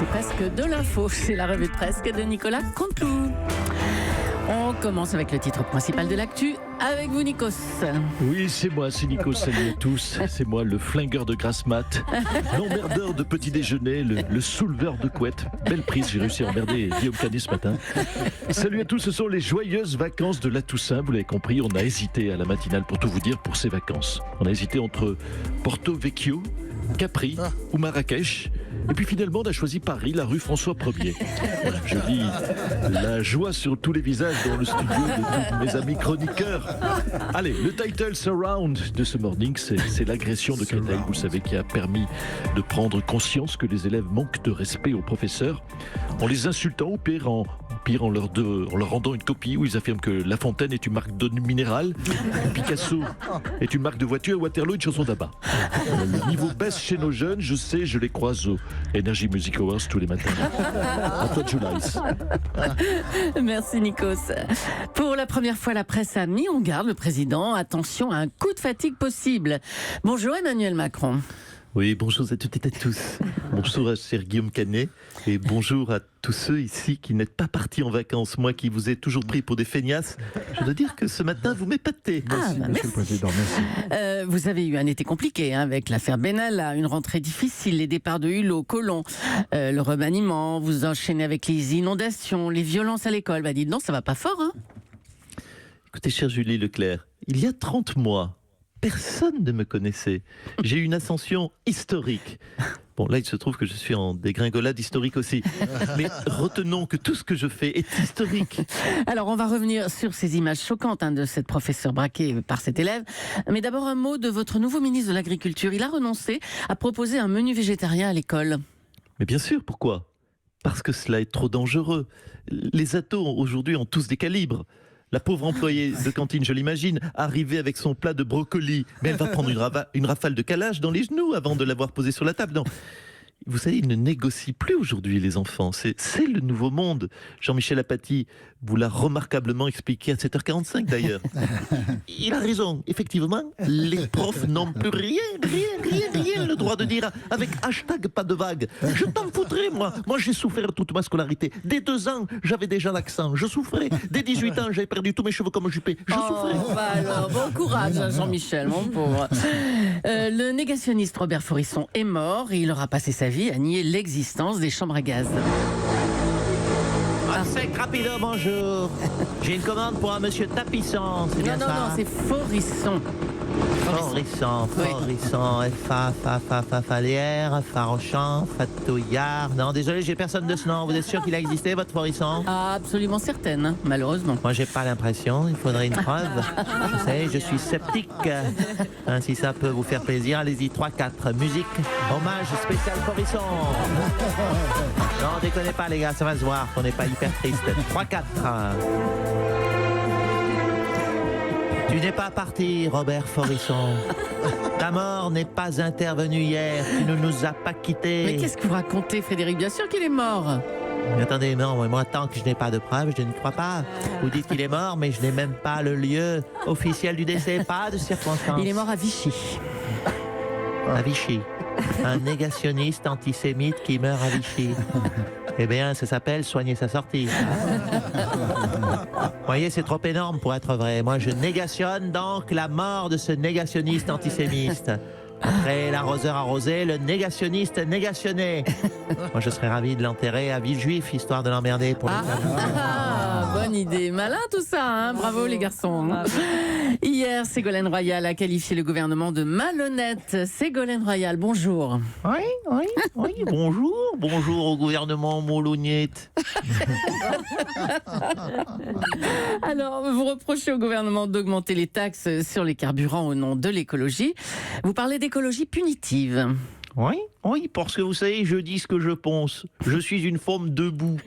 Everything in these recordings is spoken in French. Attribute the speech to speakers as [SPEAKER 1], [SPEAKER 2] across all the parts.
[SPEAKER 1] C'est presque de l'info, c'est la revue de presse de Nicolas Canteloup. On commence avec le titre principal de l'actu, avec vous Nikos.
[SPEAKER 2] Oui, c'est moi, c'est Nikos, salut à tous. C'est moi, le flingueur de grasse mat, l'emmerdeur de petit déjeuner, le souleveur de couette. Belle prise, j'ai réussi à emmerder Guillaume Canet ce matin. Salut à tous, ce sont les joyeuses vacances de la Toussaint. Vous l'avez compris, on a hésité à la matinale pour tout vous dire pour ces vacances. On a hésité entre Porto Vecchio, Capri ou Marrakech. Et puis finalement, on a choisi Paris, la rue François 1er. Voilà, je lis la joie sur tous les visages dans le studio de tous mes amis chroniqueurs. Allez, le title surround de ce morning, c'est l'agression de Créteil, vous savez, qui a permis de prendre conscience que les élèves manquent de respect aux professeurs en les insultant ou pire en leur rendant une copie où ils affirment que La Fontaine est une marque d'eau minérale, Picasso est une marque de voiture et Waterloo une chanson d'abat. Le niveau baisse chez nos jeunes, je sais, je les croise au Energy Music Awards tous les matins. À toi, July.
[SPEAKER 1] Merci Nikos. Pour la première fois, la presse a mis en garde le président. Attention à un coup de fatigue possible. Bonjour Emmanuel Macron.
[SPEAKER 2] Oui, bonjour à toutes et à tous. Bonjour à cher Guillaume Canet et bonjour à tous ceux ici qui n'êtes pas partis en vacances. Moi qui vous ai toujours pris pour des feignasses, je dois dire que ce matin vous m'épatez.
[SPEAKER 1] Merci, Monsieur le Président, merci. Vous avez eu un été compliqué avec l'affaire Benalla, une rentrée difficile, les départs de Hulot, Collomb, le remaniement, vous enchaînez avec les inondations, les violences à l'école. Dites donc, ça va pas fort, hein?
[SPEAKER 2] Écoutez, chère Julie Leclerc, il y a 30 mois, personne ne me connaissait. J'ai eu une ascension historique. Bon, là, il se trouve que je suis en dégringolade historique aussi. Mais retenons que tout ce que je fais est historique.
[SPEAKER 1] Alors, on va revenir sur ces images choquantes de cette professeure braquée par cet élève. Mais d'abord, un mot de votre nouveau ministre de l'Agriculture. Il a renoncé à proposer un menu végétarien à l'école.
[SPEAKER 2] Mais bien sûr, pourquoi ? Parce que cela est trop dangereux. Les atos, aujourd'hui, ont tous des calibres. La pauvre employée de cantine, je l'imagine, arrivée avec son plat de brocoli. Mais elle va prendre une rafale de calage dans les genoux avant de l'avoir posé sur la table. Non. Vous savez, ils ne négocient plus aujourd'hui, les enfants. C'est le nouveau monde. Jean-Michel Apathy vous l'a remarquablement expliqué à 7h45 d'ailleurs. Il a raison. Effectivement, les profs n'ont plus rien le droit de dire avec hashtag pas de vague. Je t'en foutrais, moi. Moi, j'ai souffert toute ma scolarité. Dès 2 ans, j'avais déjà l'accent. Je souffrais. Dès 18 ans, j'avais perdu tous mes cheveux comme Juppé. Je souffrais.
[SPEAKER 1] Alors, bon courage, Jean-Michel, mon pauvre. Le négationniste Robert Forisson est mort et il aura passé sa vie à nier l'existence des chambres à gaz.
[SPEAKER 3] Sec rapido, bonjour. J'ai une commande pour un monsieur Tapisson, c'est bien ça?
[SPEAKER 1] Non, c'est Forisson.
[SPEAKER 3] Forisson, Falière, Farochant, Fatouillard. Non, désolé, j'ai personne de ce nom. Vous êtes sûr qu'il a existé, votre Forisson?
[SPEAKER 1] Absolument certaine, malheureusement.
[SPEAKER 3] Moi, j'ai pas l'impression, il faudrait une preuve. Je sais, je suis sceptique. Si ça peut vous faire plaisir, allez-y, 3-4. Musique, hommage spécial Forisson. Non, déconnez pas, les gars, ça va se voir qu'on n'est pas hyper triste. 3-4. Tu n'es pas parti, Robert Forisson. Ta mort n'est pas intervenue hier. Tu ne nous as pas quittés.
[SPEAKER 1] Mais qu'est-ce que vous racontez, Frédéric? Bien sûr qu'il est mort.
[SPEAKER 3] Mais attendez, non, moi, tant que je n'ai pas de preuves, je ne crois pas. Vous dites qu'il est mort, mais je n'ai même pas le lieu officiel du décès, pas de circonstances.
[SPEAKER 1] Il est mort à Vichy.
[SPEAKER 3] À Vichy. Un négationniste antisémite qui meurt à Vichy. Eh bien, ça s'appelle soigner sa sortie. Vous voyez, c'est trop énorme pour être vrai. Moi, je négationne donc la mort de ce négationniste antisémite. Après l'arroseur arrosé, le négationniste négationné. Moi, je serais ravi de l'enterrer à Villejuif, histoire de l'emmerder pour les
[SPEAKER 1] bonne idée. Malin tout ça, hein. Bravo les garçons. Hier, Ségolène Royal a qualifié le gouvernement de malhonnête. Ségolène Royal, bonjour.
[SPEAKER 3] Oui, bonjour au gouvernement Moulouniette.
[SPEAKER 1] Alors, vous reprochez au gouvernement d'augmenter les taxes sur les carburants au nom de l'écologie. Vous parlez d'écologie punitive.
[SPEAKER 3] Oui, parce que vous savez, je dis ce que je pense. Je suis une femme debout.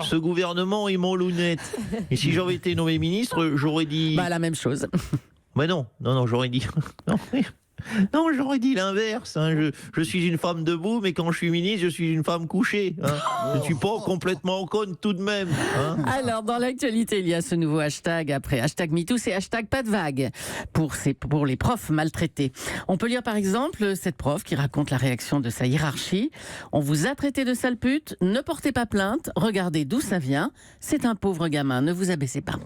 [SPEAKER 3] Ce gouvernement est mon lunette. Et si j'avais été nommé ministre, j'aurais dit...
[SPEAKER 1] La même chose.
[SPEAKER 3] Mais non, j'aurais dit... Non, Non, j'aurais dit l'inverse. Hein. Je suis une femme debout, mais quand je suis ministre, je suis une femme couchée. Hein. Je ne suis pas complètement conne tout de même. Hein.
[SPEAKER 1] Alors, dans l'actualité, il y a ce nouveau hashtag après hashtag MeToo, c'est hashtag pas de vague pour les profs maltraités. On peut lire par exemple cette prof qui raconte la réaction de sa hiérarchie. On vous a traité de sale pute, ne portez pas plainte, regardez d'où ça vient. C'est un pauvre gamin, ne vous abaissez pas.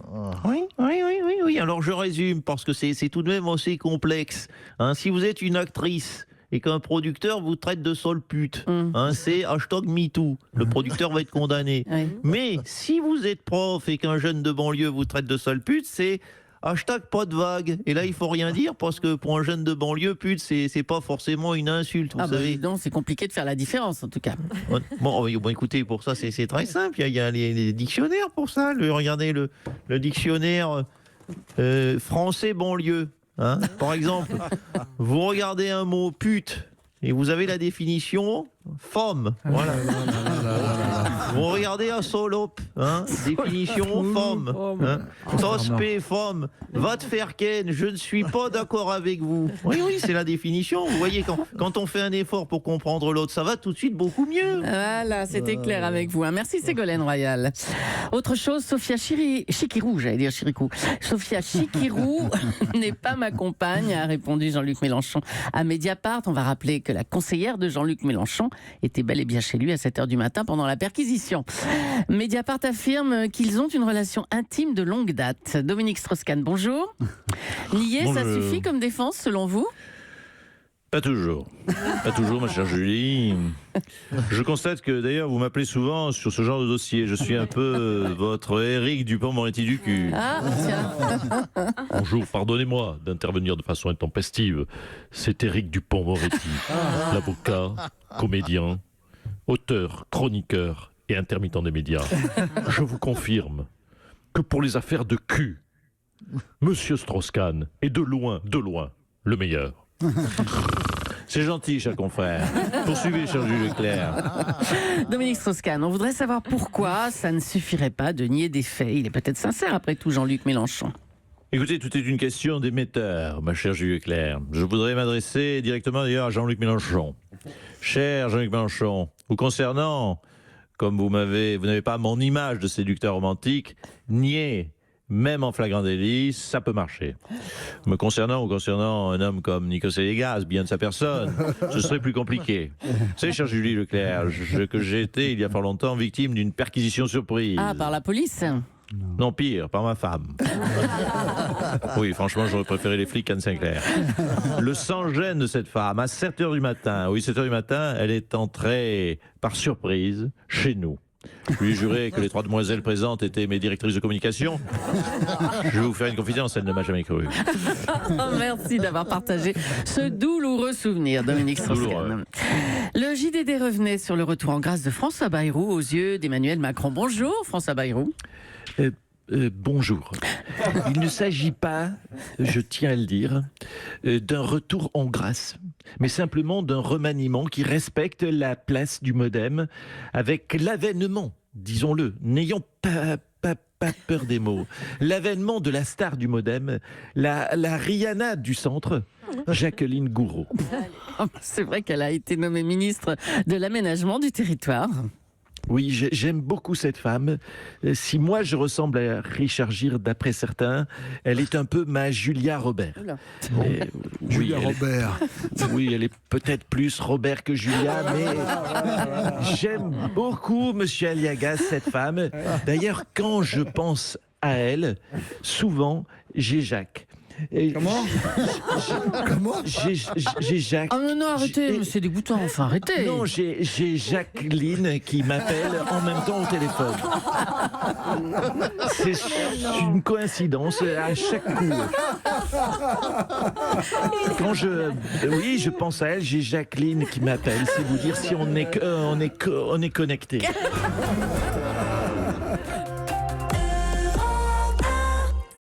[SPEAKER 3] Oui. Alors je résume, parce que c'est tout de même assez complexe. Hein, si vous êtes une actrice et qu'un producteur vous traite de sale pute, hein, c'est hashtag MeToo. Le producteur va être condamné.
[SPEAKER 1] Oui.
[SPEAKER 3] Mais si vous êtes prof et qu'un jeune de banlieue vous traite de sale pute, c'est hashtag pas de vague. Et là, il faut rien dire, parce que pour un jeune de banlieue, pute, c'est pas forcément une insulte, vous savez.
[SPEAKER 1] Non, c'est compliqué de faire la différence en tout cas.
[SPEAKER 3] Bon, écoutez, pour ça, c'est très simple. Il y a les dictionnaires pour ça. Regardez le dictionnaire français banlieue. Hein. Par exemple, vous regardez un mot pute et vous avez la définition femme. Voilà. Vous regardez un salope, hein, définition femme. Hein. Tospé, femme. Va te faire ken, je ne suis pas d'accord avec vous. Oui, c'est la définition. Vous voyez, quand on fait un effort pour comprendre l'autre, ça va tout de suite beaucoup mieux.
[SPEAKER 1] Voilà, c'était clair avec vous. Hein. Merci Ségolène Royal. Autre chose, Sophia Chikirou, j'allais dire Chiricou. Sophia Chikirou n'est pas ma compagne, a répondu Jean-Luc Mélenchon à Mediapart. On va rappeler que la conseillère de Jean-Luc Mélenchon était bel et bien chez lui à 7h du matin pendant la perquisition. Mediapart affirme qu'ils ont une relation intime de longue date. Dominique Strauss-Kahn, bonjour. Nier, ça suffit comme défense selon vous ?
[SPEAKER 2] Pas toujours, ma chère Julie. Je constate que d'ailleurs vous m'appelez souvent sur ce genre de dossier. Je suis un peu votre Éric Dupond-Moretti du cul.
[SPEAKER 1] Ah, tiens.
[SPEAKER 2] Bonjour, pardonnez-moi d'intervenir de façon intempestive. C'est Éric Dupond-Moretti, l'avocat, comédien, auteur, chroniqueur et intermittent des médias. Je vous confirme que pour les affaires de cul, Monsieur Strauss-Kahn est de loin, le meilleur. C'est gentil, cher confrère. Poursuivez, cher Jules Leclerc.
[SPEAKER 1] Dominique Strauss-Kahn, on voudrait savoir pourquoi ça ne suffirait pas de nier des faits. Il est peut-être sincère après tout, Jean-Luc Mélenchon.
[SPEAKER 2] Écoutez, tout est une question d'émetteur, ma chère Julie Leclerc. Je voudrais m'adresser directement d'ailleurs à Jean-Luc Mélenchon. Cher Jean-Luc Mélenchon, vous concernant, comme vous n'avez pas mon image de séducteur romantique, nier, même en flagrant délit, ça peut marcher. Me concernant ou concernant un homme comme Nikos Aliagas, bien de sa personne, ce serait plus compliqué. Vous savez, cher Julie Leclerc, que j'ai été, il y a fort longtemps, victime d'une perquisition surprise.
[SPEAKER 1] Ah, par la police ?
[SPEAKER 2] Non, pire, par ma femme. Oui, franchement, j'aurais préféré les flics Anne Sinclair. Le sans-gêne de cette femme, à 7h du matin, oui, 7h du matin, elle est entrée par surprise chez nous. Je lui ai juré que les 3 demoiselles présentes étaient mes directrices de communication. Je vais vous faire une confidence, elle ne m'a jamais cru.
[SPEAKER 1] Merci d'avoir partagé ce douloureux souvenir, Dominique Strauss-Kahn. Le JDD revenait sur le retour en grâce de François Bayrou aux yeux d'Emmanuel Macron. Bonjour François Bayrou.
[SPEAKER 2] Bonjour. Il ne s'agit pas, je tiens à le dire, d'un retour en grâce, mais simplement d'un remaniement qui respecte la place du MoDem avec l'avènement, disons-le, n'ayons pas peur des mots, l'avènement de la star du MoDem, la Rihanna du centre, Jacqueline Gouraud.
[SPEAKER 1] C'est vrai qu'elle a été nommée ministre de l'aménagement du territoire.
[SPEAKER 2] Oui, j'aime beaucoup cette femme. Si moi je ressemble à Richard Gere d'après certains, elle est un peu ma Julia Robert.
[SPEAKER 4] Julia Robert.
[SPEAKER 2] Oui, elle est peut-être plus Robert que Julia, mais j'aime beaucoup Monsieur Aliagas, cette femme. D'ailleurs, quand je pense à elle, souvent j'ai Jacques.
[SPEAKER 4] Comment
[SPEAKER 2] J'ai Jacques.
[SPEAKER 1] Ah non, arrêtez, c'est dégoûtant, enfin, arrêtez.
[SPEAKER 2] Non, j'ai Jacqueline qui m'appelle en même temps au téléphone. C'est une coïncidence à chaque coup. Quand je pense à elle, j'ai Jacqueline qui m'appelle. C'est vous dire si on est connecté.